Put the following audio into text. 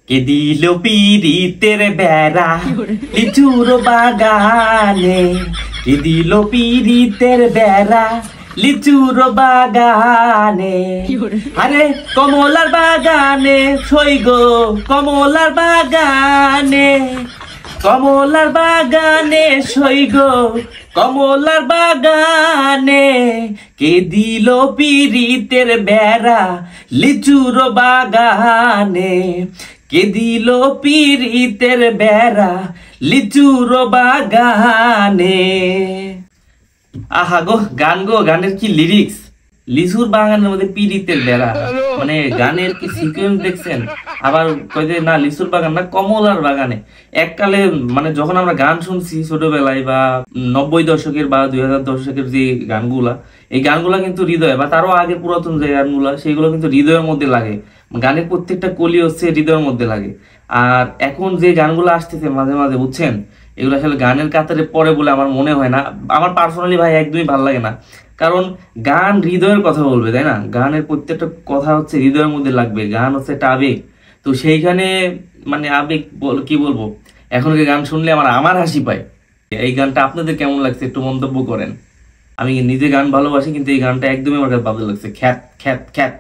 কে দিল পিরিতের বেড়া লিচুর বাগানে, কে দিল পিরিতের বেড়া লিচুর বাগানে। আরে কমলার বাগানে সই গো, কমলার বাগানে, কমলার বাগানে সই গো, কমলার বাগানে। কে দিল পিরিতের বেড়া লিচুর বাগানে, কে দিল পিরিতের বেড়া লিচুর বাগানে। আহা গো গান গো, গানের কি লিরিক্স! লিচুর বাগানের মধ্যে পিরিতের বেড়া, মানে গানের কি সিকোয়েন্স দেখছেন? আবার কই যে না লিচুর বাগান না, কমলার বাগানে। এককালে মানে যখন আমরা গান শুনছি ছোটবেলায় বা 90 দশকের বা 2000 দশকের যে গানগুলা, এই গানগুলা কিন্তু হৃদয় বা তারও আগে পুরাতন যে গানগুলা সেগুলো কিন্তু হৃদয়ের মধ্যে লাগে। গানের প্রত্যেকটা কলি হচ্ছে হৃদয়ের মধ্যে লাগে। আর এখন যে গানগুলো আসতেছে মাঝে মাঝে বুঝছেন, এগুলো আসলে গানের কাতারে পড়ে বলে আমার মনে হয় না। আমার পার্সোনালি ভাই একদমই ভালো লাগে না, কারণ গান হৃদয়ের কথা বলবে, তাই না? গানের প্রত্যেকটা কথা হচ্ছে হৃদয়ের মধ্যে লাগবে। গান হচ্ছে একটা আবেগ, তো সেইখানে মানে আবেগ কি বলবো, এখনকার গান শুনলে আমার হাসি পায়। এই গানটা আপনাদের কেমন লাগছে একটু মন্তব্য করেন। আমি নিজে গান ভালোবাসি, কিন্তু এই গানটা একদমই আমার কাছে ভালো লাগছে। খ্যাত খ্যাত খ্যাত।